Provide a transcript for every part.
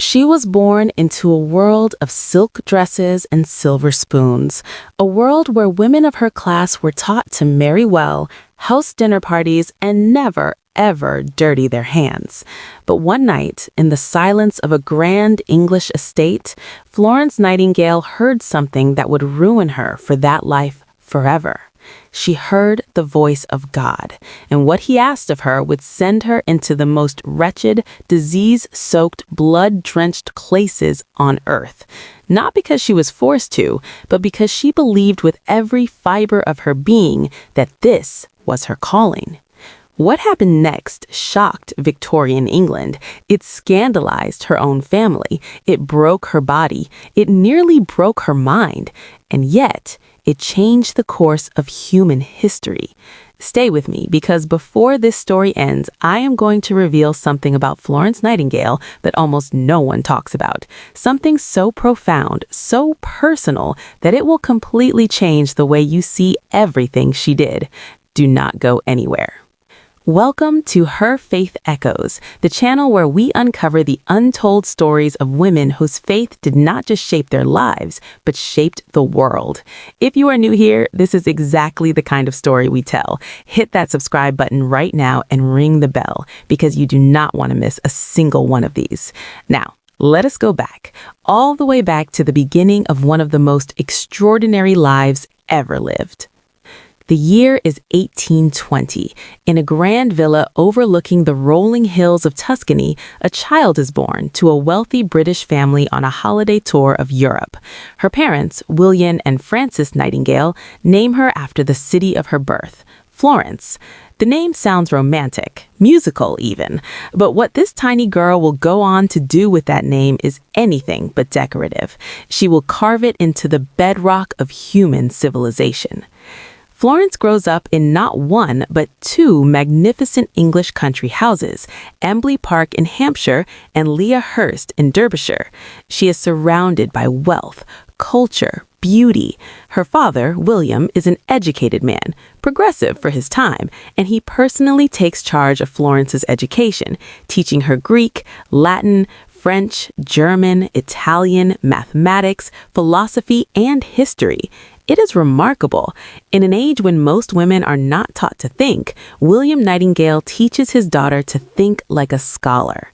She was born into a world of silk dresses and silver spoons, a world where women of her class were taught to marry well, host dinner parties, and never, ever dirty their hands. But one night, in the silence of a grand English estate, Florence Nightingale heard something that would ruin her for that life forever. She heard the voice of God, and what he asked of her would send her into the most wretched, disease-soaked, blood-drenched places on earth. Not because she was forced to, but because she believed with every fiber of her being that this was her calling. What happened next shocked Victorian England. It scandalized her own family. It broke her body. It nearly broke her mind. And yet, it changed the course of human history. Stay with me, because before this story ends, I am going to reveal something about Florence Nightingale that almost no one talks about. Something so profound, so personal, that it will completely change the way you see everything she did. Do not go anywhere. Welcome to Her Faith Echoes, the channel where we uncover the untold stories of women whose faith did not just shape their lives, but shaped the world. If you are new here, this is exactly the kind of story we tell. Hit that subscribe button right now and ring the bell, because you do not want to miss a single one of these. Now, let us go back, all the way back to the beginning of one of the most extraordinary lives ever lived. The year is 1820. In a grand villa overlooking the rolling hills of Tuscany, a child is born to a wealthy British family on a holiday tour of Europe. Her parents, William and Frances Nightingale, name her after the city of her birth, Florence. The name sounds romantic, musical even, but what this tiny girl will go on to do with that name is anything but decorative. She will carve it into the bedrock of human civilization. Florence grows up in not one, but two magnificent English country houses, Embley Park in Hampshire and Lea Hurst in Derbyshire. She is surrounded by wealth, culture, beauty. Her father, William, is an educated man, progressive for his time, and he personally takes charge of Florence's education, teaching her Greek, Latin, French, German, Italian, mathematics, philosophy, and history. It is remarkable. In an age when most women are not taught to think, William Nightingale teaches his daughter to think like a scholar.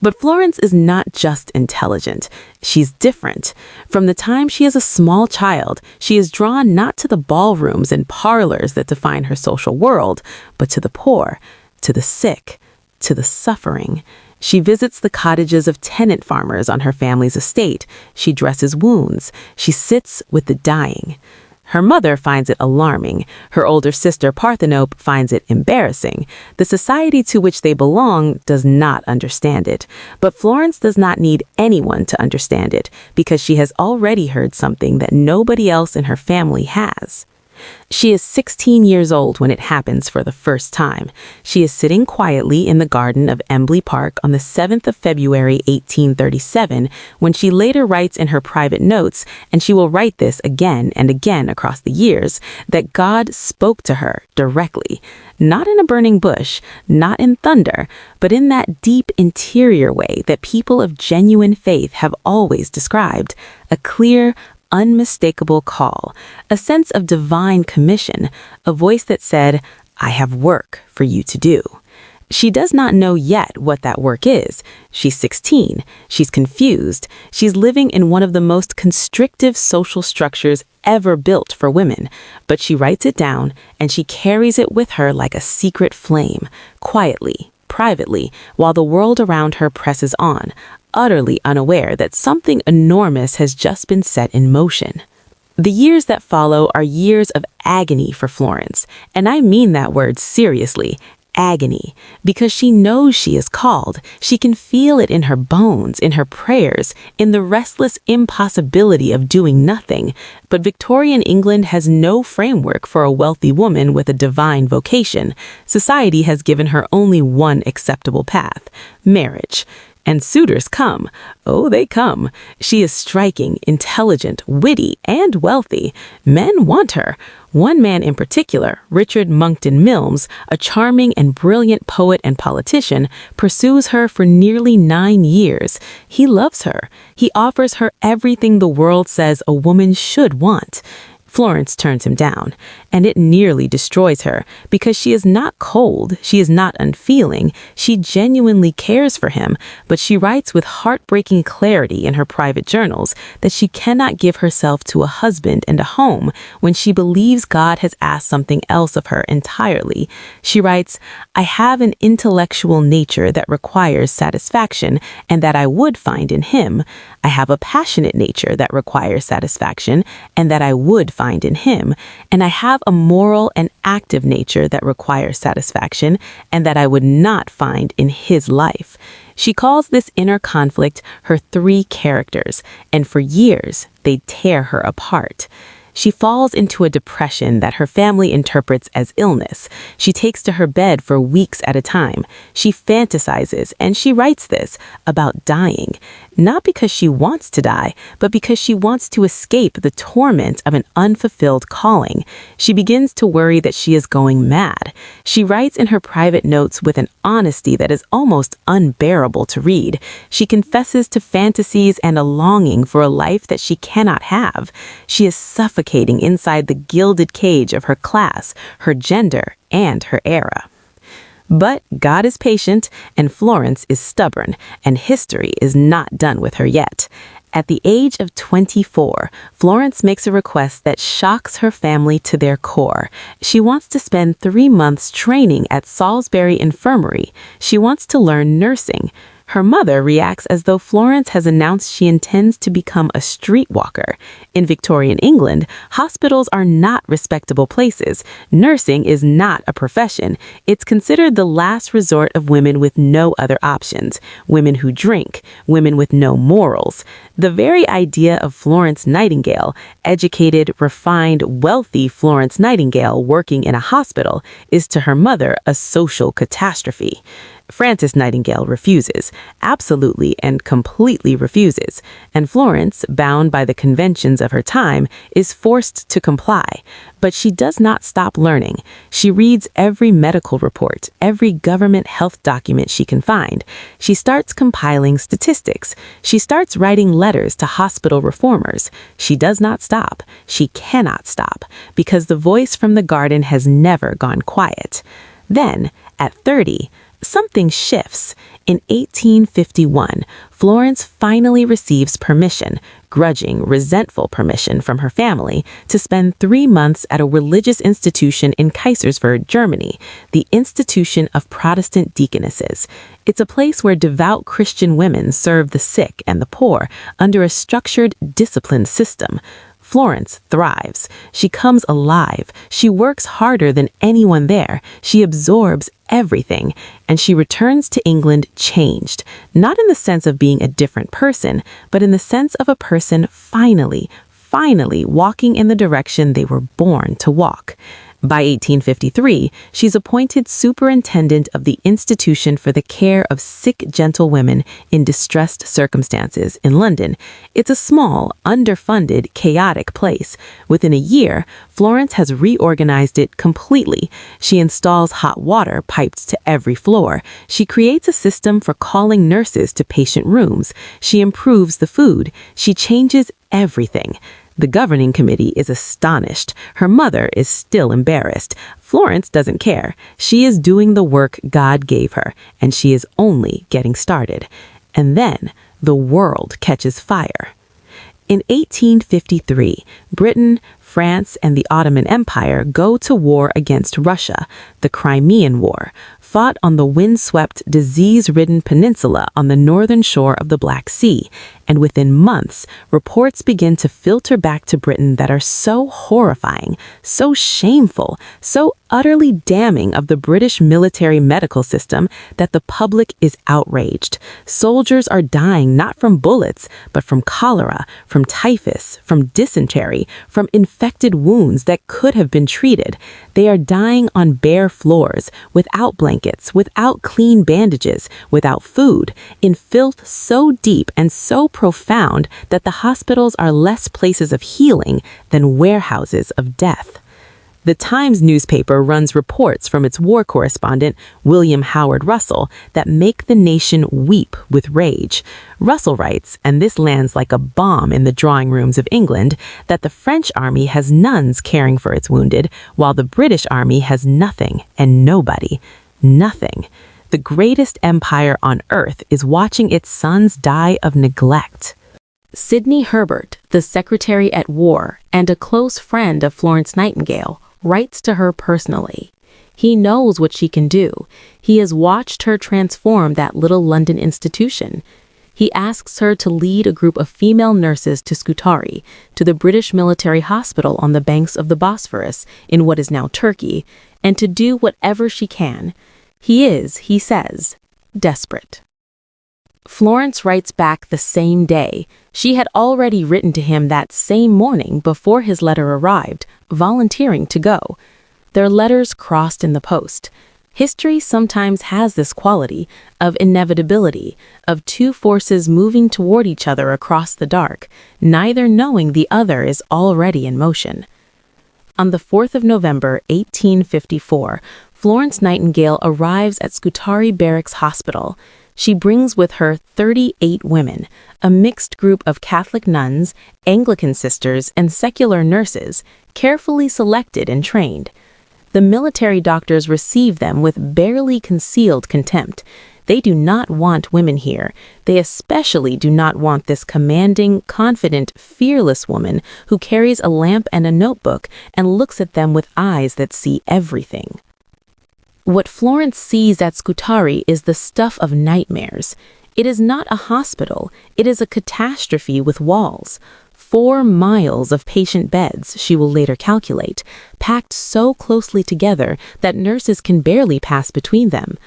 But Florence is not just intelligent. She's different. From the time she is a small child, she is drawn not to the ballrooms and parlors that define her social world, but to the poor, to the sick, to the suffering. She visits the cottages of tenant farmers on her family's estate. She dresses wounds. She sits with the dying. Her mother finds it alarming. Her older sister, Parthenope, finds it embarrassing. The society to which they belong does not understand it. But Florence does not need anyone to understand it, because she has already heard something that nobody else in her family has. She is 16 years old when it happens for the first time. She is sitting quietly in the garden of Embley Park on the 7th of February, 1837, when she later writes in her private notes, and she will write this again and again across the years, that God spoke to her directly. Not in a burning bush, not in thunder, but in that deep interior way that people of genuine faith have always described. A clear, unmistakable call, a sense of divine commission, a voice that said, "I have work for you to do." She does not know yet what that work is. She's 16. She's confused. She's living in one of the most constrictive social structures ever built for women. But she writes it down, and she carries it with her like a secret flame, quietly, privately, while the world around her presses on, utterly unaware that something enormous has just been set in motion. The years that follow are years of agony for Florence, and I mean that word seriously, agony, because she knows she is called. She can feel it in her bones, in her prayers, in the restless impossibility of doing nothing. But Victorian England has no framework for a wealthy woman with a divine vocation. Society has given her only one acceptable path: marriage. And suitors come. Oh, they come. She is striking, intelligent, witty, and wealthy. Men want her. One man in particular, Richard Monckton Milnes, a charming and brilliant poet and politician, pursues her for nearly 9 years. He loves her. He offers her everything the world says a woman should want. Florence turns him down, and it nearly destroys her because she is not cold, she is not unfeeling, she genuinely cares for him, but she writes with heartbreaking clarity in her private journals that she cannot give herself to a husband and a home when she believes God has asked something else of her entirely. She writes, "I have an intellectual nature that requires satisfaction and that I would find in him. I have a passionate nature that requires satisfaction and that I would find in him. And I have a moral and active nature that requires satisfaction and that I would not find in his life." She calls this inner conflict her 3 characters, and for years they tear her apart. She falls into a depression that her family interprets as illness. She takes to her bed for weeks at a time. She fantasizes, and she writes this, about dying. Not because she wants to die, but because she wants to escape the torment of an unfulfilled calling. She begins to worry that she is going mad. She writes in her private notes with an honesty that is almost unbearable to read. She confesses to fantasies and a longing for a life that she cannot have. She is suffocating inside the gilded cage of her class, her gender, and her era. But God is patient, and Florence is stubborn, and history is not done with her yet. At the age of 24, Florence makes a request that shocks her family to their core. She wants to spend 3 months training at Salisbury Infirmary. She wants to learn nursing. Her mother reacts as though Florence has announced she intends to become a streetwalker. In Victorian England, hospitals are not respectable places. Nursing is not a profession. It's considered the last resort of women with no other options, women who drink, women with no morals. The very idea of Florence Nightingale, educated, refined, wealthy Florence Nightingale working in a hospital, is to her mother a social catastrophe. Frances Nightingale refuses, absolutely and completely refuses, and Florence, bound by the conventions of her time, is forced to comply. But she does not stop learning. She reads every medical report, every government health document she can find. She starts compiling statistics. She starts writing letters to hospital reformers. She does not stop. She cannot stop, because the voice from the garden has never gone quiet. Then, at 30, something shifts. In 1851, Florence finally receives permission, grudging, resentful permission from her family, to spend 3 months at a religious institution in Kaiserswerth, Germany, the Institution of Protestant Deaconesses. It's a place where devout Christian women serve the sick and the poor under a structured, disciplined system. Florence thrives. She comes alive. She works harder than anyone there. She absorbs everything, and she returns to England changed, not in the sense of being a different person, but in the sense of a person finally walking in the direction they were born to walk. By 1853, she's appointed superintendent of the Institution for the Care of Sick Gentlewomen in Distressed Circumstances in London. It's a small, underfunded, chaotic place. Within a year, Florence has reorganized it completely. She installs hot water piped to every floor. She creates a system for calling nurses to patient rooms. She improves the food. She changes everything. The governing committee is astonished. Her mother is still embarrassed. Florence doesn't care. She is doing the work God gave her, and she is only getting started. And then the world catches fire. In 1853, Britain, France, and the Ottoman Empire go to war against Russia, the Crimean War, fought on the windswept, disease-ridden peninsula on the northern shore of the Black Sea, and within months, reports begin to filter back to Britain that are so horrifying, so shameful, so utterly damning of the British military medical system that the public is outraged. Soldiers are dying not from bullets, but from cholera, from typhus, from dysentery, from infected wounds that could have been treated. They are dying on bare floors, without blankets, blankets, without clean bandages, without food, in filth so deep and so profound that the hospitals are less places of healing than warehouses of death. The Times newspaper runs reports from its war correspondent, William Howard Russell, that make the nation weep with rage. Russell writes, and this lands like a bomb in the drawing rooms of England, that the French army has nuns caring for its wounded, while the British army has nothing and nobody. Nothing. The greatest empire on earth is watching its sons die of neglect. Sidney Herbert, the Secretary at War and a close friend of Florence Nightingale, writes to her personally. He knows what she can do. He has watched her transform that little London institution. He asks her to lead a group of female nurses to Scutari, to the British military hospital on the banks of the Bosphorus in what is now Turkey, and to do whatever she can. He is, he says, desperate. Florence writes back the same day. She had already written to him that same morning before his letter arrived, volunteering to go. Their letters crossed in the post. History sometimes has this quality of inevitability, of two forces moving toward each other across the dark, neither knowing the other is already in motion. On the 4th of November, 1854, Florence Nightingale arrives at Scutari Barracks Hospital. She brings with her 38 women, a mixed group of Catholic nuns, Anglican sisters, and secular nurses, carefully selected and trained. The military doctors receive them with barely concealed contempt. They do not want women here. They especially do not want this commanding, confident, fearless woman who carries a lamp and a notebook and looks at them with eyes that see everything. What Florence sees at Scutari is the stuff of nightmares. It is not a hospital. It is a catastrophe with walls. 4 miles of patient beds, she will later calculate, packed so closely together that nurses can barely pass between them.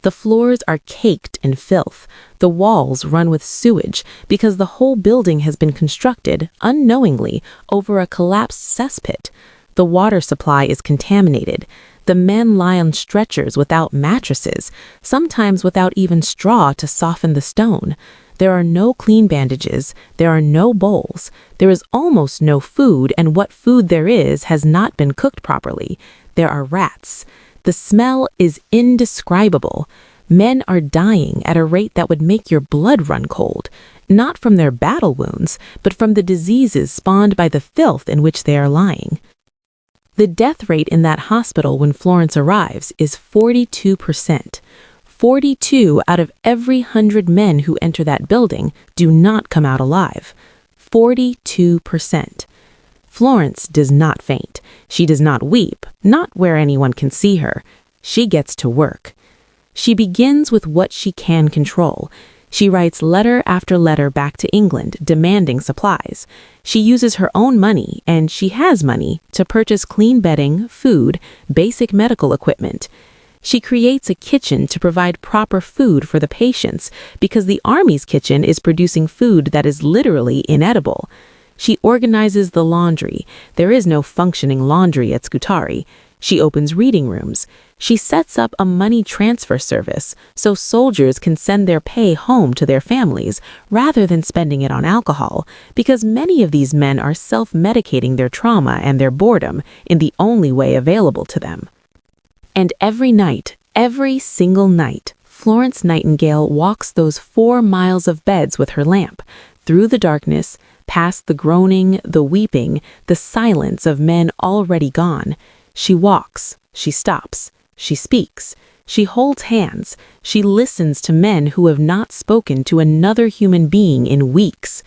The floors are caked in filth. The walls run with sewage because the whole building has been constructed, unknowingly, over a collapsed cesspit. The water supply is contaminated. The men lie on stretchers without mattresses, sometimes without even straw to soften the stone. There are no clean bandages. There are no bowls. There is almost no food, and what food there is has not been cooked properly. There are rats. The smell is indescribable. Men are dying at a rate that would make your blood run cold, not from their battle wounds, but from the diseases spawned by the filth in which they are lying. The death rate in that hospital when Florence arrives is 42%. 42 out of every 100 men who enter that building do not come out alive. 42%. Florence does not faint. She does not weep, not where anyone can see her. She gets to work. She begins with what she can control. She writes letter after letter back to England demanding supplies. She uses her own money, and she has money, to purchase clean bedding, food, basic medical equipment. She creates a kitchen to provide proper food for the patients because the army's kitchen is producing food that is literally inedible. She organizes the laundry. There is no functioning laundry at Scutari. She opens reading rooms. She sets up a money transfer service so soldiers can send their pay home to their families rather than spending it on alcohol, because many of these men are self-medicating their trauma and their boredom in the only way available to them. And every night, every single night, Florence Nightingale walks those 4 miles of beds with her lamp, through the darkness, past the groaning, the weeping, the silence of men already gone. She walks, she stops, she speaks, she holds hands, she listens to men who have not spoken to another human being in weeks.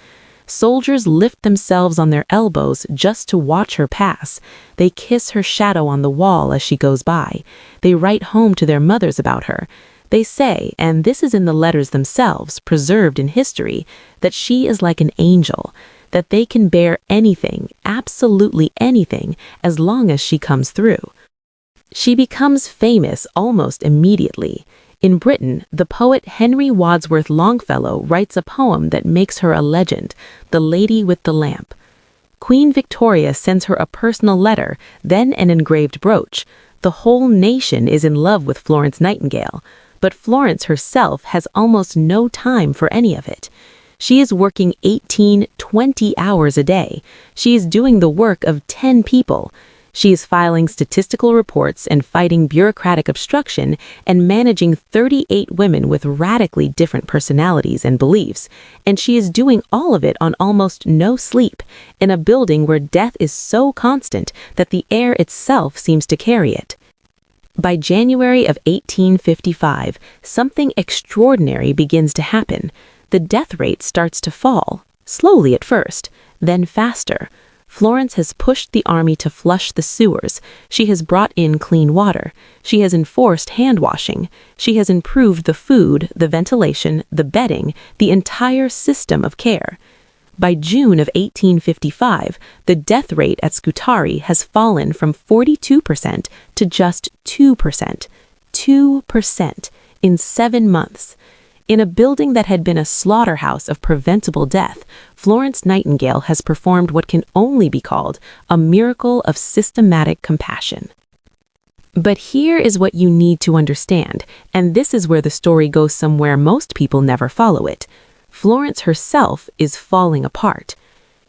Soldiers lift themselves on their elbows just to watch her pass. They kiss her shadow on the wall as she goes by. They write home to their mothers about her. They say, and this is in the letters themselves, preserved in history, that she is like an angel, that they can bear anything, absolutely anything, as long as she comes through. She becomes famous almost immediately. In Britain, the poet Henry Wadsworth Longfellow writes a poem that makes her a legend, The Lady with the Lamp. Queen Victoria sends her a personal letter, then an engraved brooch. The whole nation is in love with Florence Nightingale, but Florence herself has almost no time for any of it. She is working 18, 20 hours a day. She is doing the work of 10 people. She is filing statistical reports and fighting bureaucratic obstruction and managing 38 women with radically different personalities and beliefs. And she is doing all of it on almost no sleep, in a building where death is so constant that the air itself seems to carry it. By January of 1855, something extraordinary begins to happen. The death rate starts to fall, slowly at first, then faster. Florence has pushed the army to flush the sewers. She has brought in clean water. She has enforced hand washing. She has improved the food, the ventilation, the bedding, the entire system of care. By June of 1855, the death rate at Scutari has fallen from 42% to just 2%. 2% in 7 months. In a building that had been a slaughterhouse of preventable death, Florence Nightingale has performed what can only be called a miracle of systematic compassion. But here is what you need to understand, and this is where the story goes somewhere most people never follow it. Florence herself is falling apart.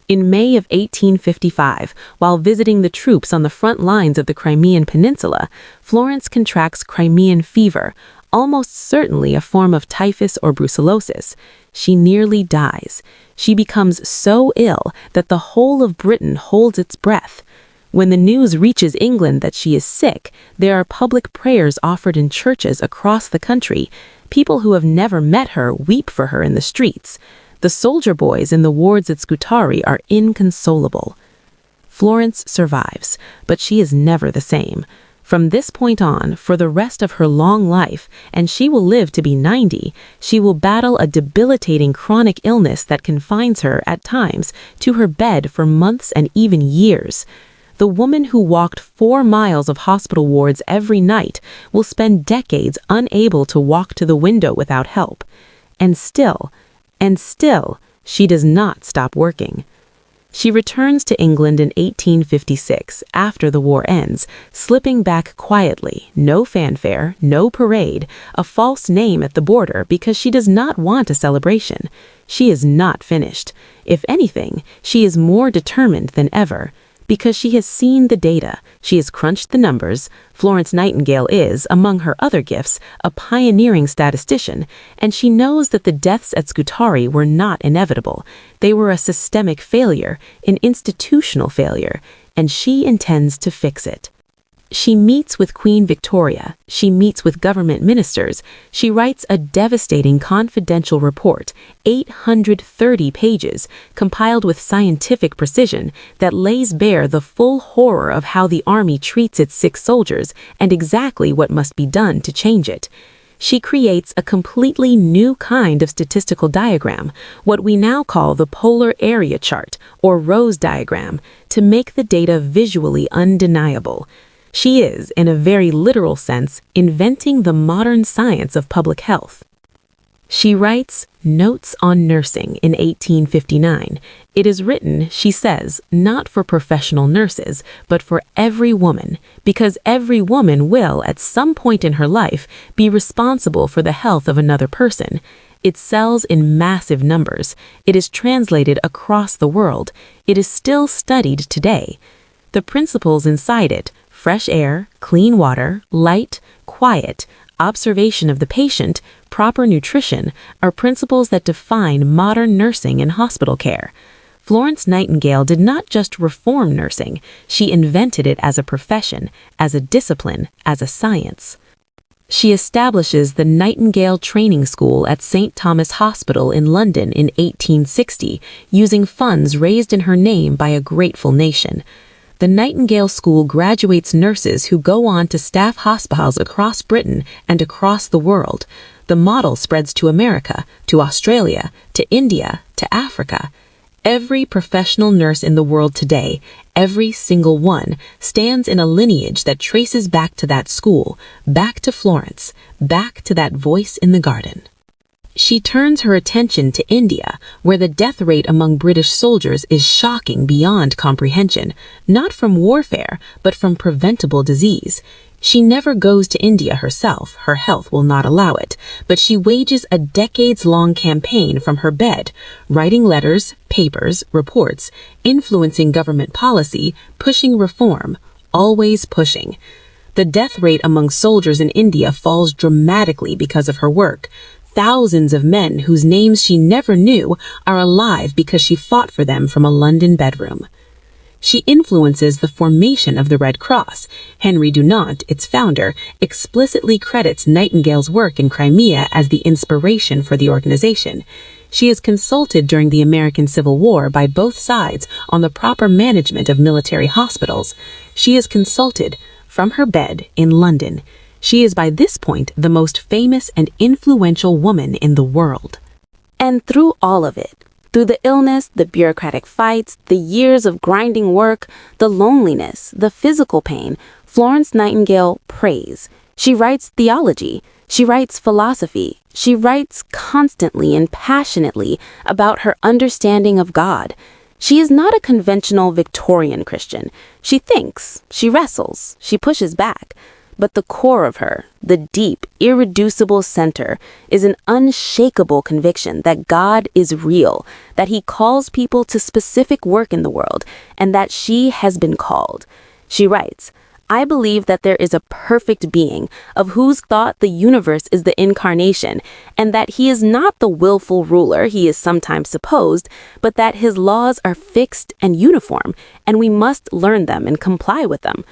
In May of 1855, while visiting the troops on the front lines of the Crimean Peninsula, Florence contracts Crimean fever, almost certainly a form of typhus or brucellosis. She nearly dies. She becomes so ill that the whole of Britain holds its breath. When the news reaches England that she is sick, there are public prayers offered in churches across the country. People who have never met her weep for her in the streets. The soldier boys in the wards at Scutari are inconsolable. Florence survives, but she is never the same. From this point on, for the rest of her long life, and she will live to be 90, she will battle a debilitating chronic illness that confines her, at times, to her bed for months and even years. The woman who walked 4 miles of hospital wards every night will spend decades unable to walk to the window without help. And still, she does not stop working. She returns to England in 1856, after the war ends, slipping back quietly, no fanfare, no parade, a false name at the border because she does not want a celebration. She is not finished. If anything, she is more determined than ever. Because she has seen the data, she has crunched the numbers. Florence Nightingale is, among her other gifts, a pioneering statistician, and she knows that the deaths at Scutari were not inevitable. They were a systemic failure, an institutional failure, and she intends to fix it. She meets with Queen Victoria, she meets with government ministers, she writes a devastating confidential report, 830 pages, compiled with scientific precision, that lays bare the full horror of how the army treats its sick soldiers and exactly what must be done to change it. She creates a completely new kind of statistical diagram, what we now call the polar area chart, or Rose diagram, to make the data visually undeniable. She is, in a very literal sense, inventing the modern science of public health. She writes Notes on Nursing in 1859. It is written, she says, not for professional nurses, but for every woman, because every woman will, at some point in her life, be responsible for the health of another person. It sells in massive numbers. It is translated across the world. It is still studied today. The principles inside it, fresh air, clean water, light, quiet, observation of the patient, proper nutrition, are principles that define modern nursing and hospital care. Florence Nightingale did not just reform nursing, she invented it as a profession, as a discipline, as a science. She establishes the Nightingale Training School at St. Thomas Hospital in London in 1860, using funds raised in her name by a grateful nation. The Nightingale School graduates nurses who go on to staff hospitals across Britain and across the world. The model spreads to America, to Australia, to India, to Africa. Every professional nurse in the world today, every single one, stands in a lineage that traces back to that school, back to Florence, back to that voice in the garden. She turns her attention to India, where the death rate among British soldiers is shocking beyond comprehension, not from warfare, but from preventable disease. She never goes to India herself, her health will not allow it, but she wages a decades-long campaign from her bed, writing letters, papers, reports, influencing government policy, pushing reform, always pushing. The death rate among soldiers in India falls dramatically because of her work. Thousands of men whose names she never knew are alive because she fought for them from a London bedroom. She influences the formation of the Red Cross. Henry Dunant, its founder, explicitly credits Nightingale's work in Crimea as the inspiration for the organization. She is consulted during the American Civil War by both sides on the proper management of military hospitals. She is consulted from her bed in London. She is by this point the most famous and influential woman in the world. And through all of it, through the illness, the bureaucratic fights, the years of grinding work, the loneliness, the physical pain, Florence Nightingale prays. She writes theology. She writes philosophy. She writes constantly and passionately about her understanding of God. She is not a conventional Victorian Christian. She thinks, she wrestles, she pushes back. But the core of her, the deep, irreducible center, is an unshakable conviction that God is real, that He calls people to specific work in the world, and that she has been called. She writes, I believe that there is a perfect being, of whose thought the universe is the incarnation, and that He is not the willful ruler He is sometimes supposed, but that His laws are fixed and uniform, and we must learn them and comply with them.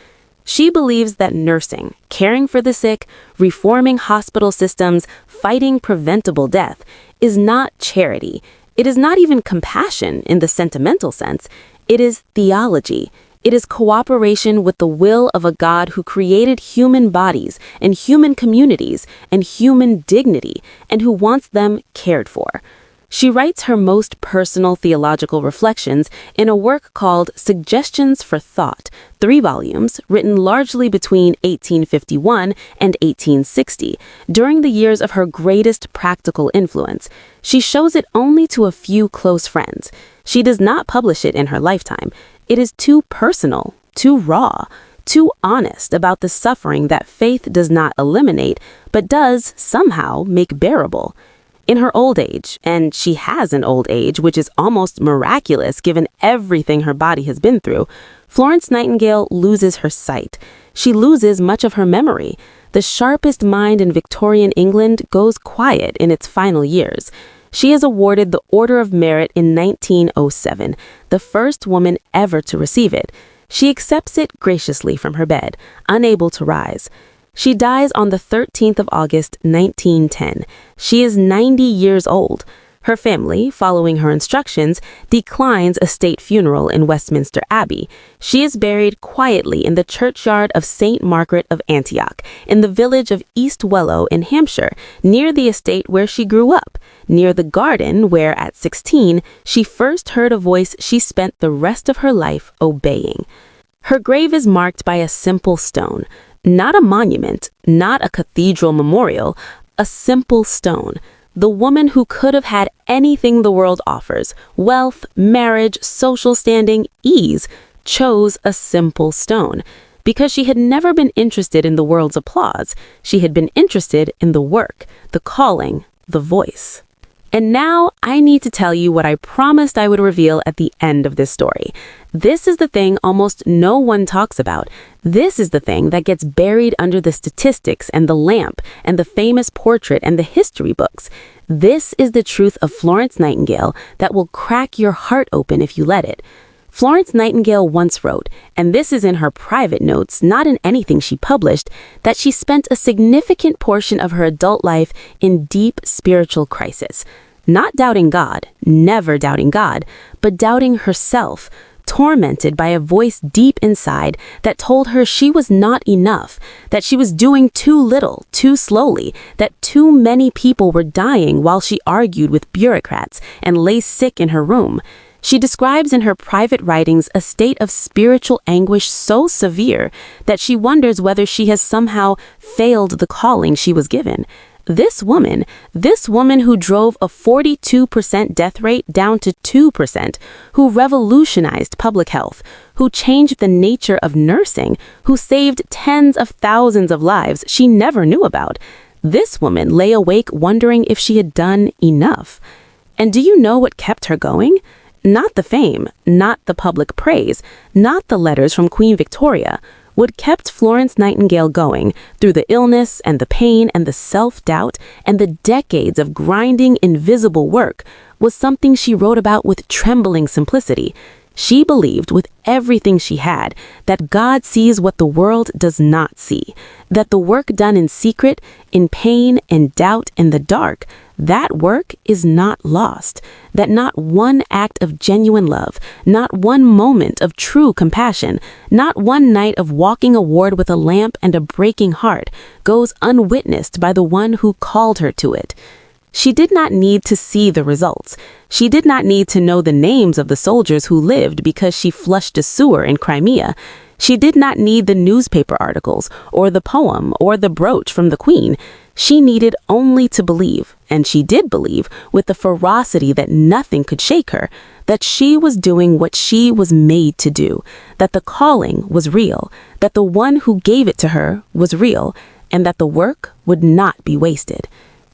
She believes that nursing, caring for the sick, reforming hospital systems, fighting preventable death, is not charity. It is not even compassion in the sentimental sense. It is theology. It is cooperation with the will of a God who created human bodies and human communities and human dignity, and who wants them cared for. She writes her most personal theological reflections in a work called Suggestions for Thought, 3 volumes, written largely between 1851 and 1860, during the years of her greatest practical influence. She shows it only to a few close friends. She does not publish it in her lifetime. It is too personal, too raw, too honest about the suffering that faith does not eliminate, but does somehow make bearable. In her old age, and she has an old age, which is almost miraculous given everything her body has been through, Florence Nightingale loses her sight. She loses much of her memory. The sharpest mind in Victorian England goes quiet in its final years. She is awarded the Order of Merit in 1907, the first woman ever to receive it. She accepts it graciously from her bed, unable to rise. She dies on the 13th of August, 1910. She is 90 years old. Her family, following her instructions, declines a state funeral in Westminster Abbey. She is buried quietly in the churchyard of St. Margaret of Antioch, in the village of East Wellow in Hampshire, near the estate where she grew up, near the garden where, at 16, she first heard a voice she spent the rest of her life obeying. Her grave is marked by a simple stone. Not a monument, not a cathedral memorial, a simple stone. The woman who could have had anything the world offers, wealth, marriage, social standing, ease, chose a simple stone. Because she had never been interested in the world's applause. She had been interested in the work, the calling, the voice. And now I need to tell you what I promised I would reveal at the end of this story. This is the thing almost no one talks about. This is the thing that gets buried under the statistics and the lamp and the famous portrait and the history books. This is the truth of Florence Nightingale that will crack your heart open if you let it. Florence Nightingale once wrote, and this is in her private notes, not in anything she published, that she spent a significant portion of her adult life in deep spiritual crisis. Not doubting God, never doubting God, but doubting herself, tormented by a voice deep inside that told her she was not enough, that she was doing too little, too slowly, that too many people were dying while she argued with bureaucrats and lay sick in her room. She describes in her private writings a state of spiritual anguish so severe that she wonders whether she has somehow failed the calling she was given. This woman who drove a 42% death rate down to 2%, who revolutionized public health, who changed the nature of nursing, who saved tens of thousands of lives she never knew about. This woman lay awake wondering if she had done enough. And do you know what kept her going? Not the fame, not the public praise, not the letters from Queen Victoria. What kept Florence Nightingale going through the illness and the pain and the self-doubt and the decades of grinding, invisible work was something she wrote about with trembling simplicity. She believed with everything she had that God sees what the world does not see, that the work done in secret, in pain and doubt in the dark, that work is not lost, that not one act of genuine love, not one moment of true compassion, not one night of walking a ward with a lamp and a breaking heart goes unwitnessed by the one who called her to it. She did not need to see the results. She did not need to know the names of the soldiers who lived because she flushed a sewer in Crimea. She did not need the newspaper articles, or the poem, or the brooch from the Queen. She needed only to believe, and she did believe, with the ferocity that nothing could shake her, that she was doing what she was made to do, that the calling was real, that the one who gave it to her was real, and that the work would not be wasted.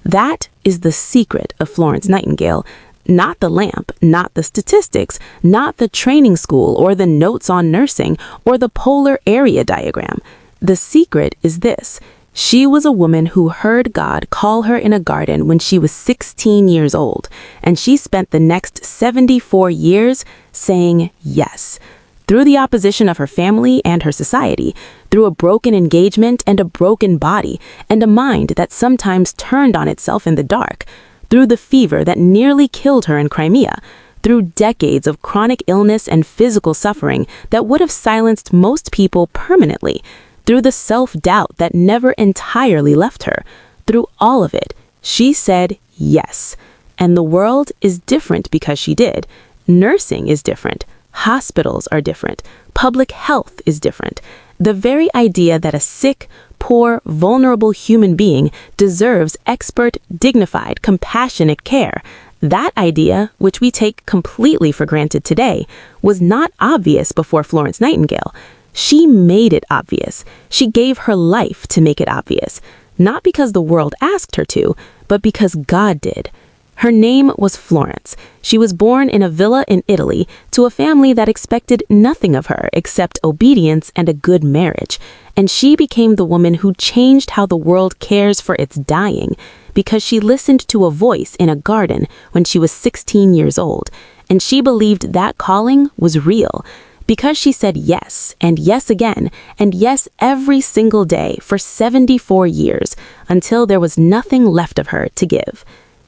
That is the secret of Florence Nightingale. Not the lamp, not the statistics, not the training school or the notes on nursing or the polar area diagram. The secret is this. She was a woman who heard God call her in a garden when she was 16 years old, and she spent the next 74 years saying yes. Through the opposition of her family and her society, through a broken engagement and a broken body, and a mind that sometimes turned on itself in the dark, through the fever that nearly killed her in Crimea, through decades of chronic illness and physical suffering that would have silenced most people permanently, through the self-doubt that never entirely left her, through all of it, she said yes. And the world is different because she did. Nursing is different. Hospitals are different. Public health is different. The very idea that a sick, poor, vulnerable human being deserves expert, dignified, compassionate care, that idea, which we take completely for granted today, was not obvious before Florence Nightingale. She made it obvious. She gave her life to make it obvious, not because the world asked her to, but because God did. Her name was Florence. She was born in a villa in Italy to a family that expected nothing of her except obedience and a good marriage. And she became the woman who changed how the world cares for its dying, because she listened to a voice in a garden when she was 16 years old, and she believed that calling was real. Because she said yes, and yes again, and yes every single day for 74 years, until there was nothing left of her to give.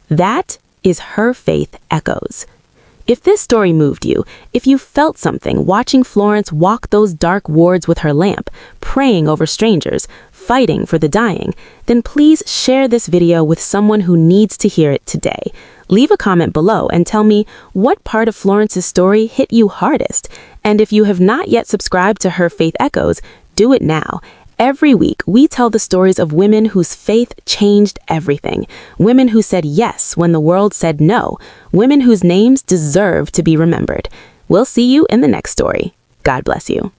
That is her faith echoes. If this story moved you, if you felt something watching Florence walk those dark wards with her lamp, praying over strangers, fighting for the dying, then please share this video with someone who needs to hear it today. Leave a comment below and tell me what part of Florence's story hit you hardest. And if you have not yet subscribed to Her Faith Echoes, do it now. Every week, we tell the stories of women whose faith changed everything. Women who said yes when the world said no. Women whose names deserve to be remembered. We'll see you in the next story. God bless you.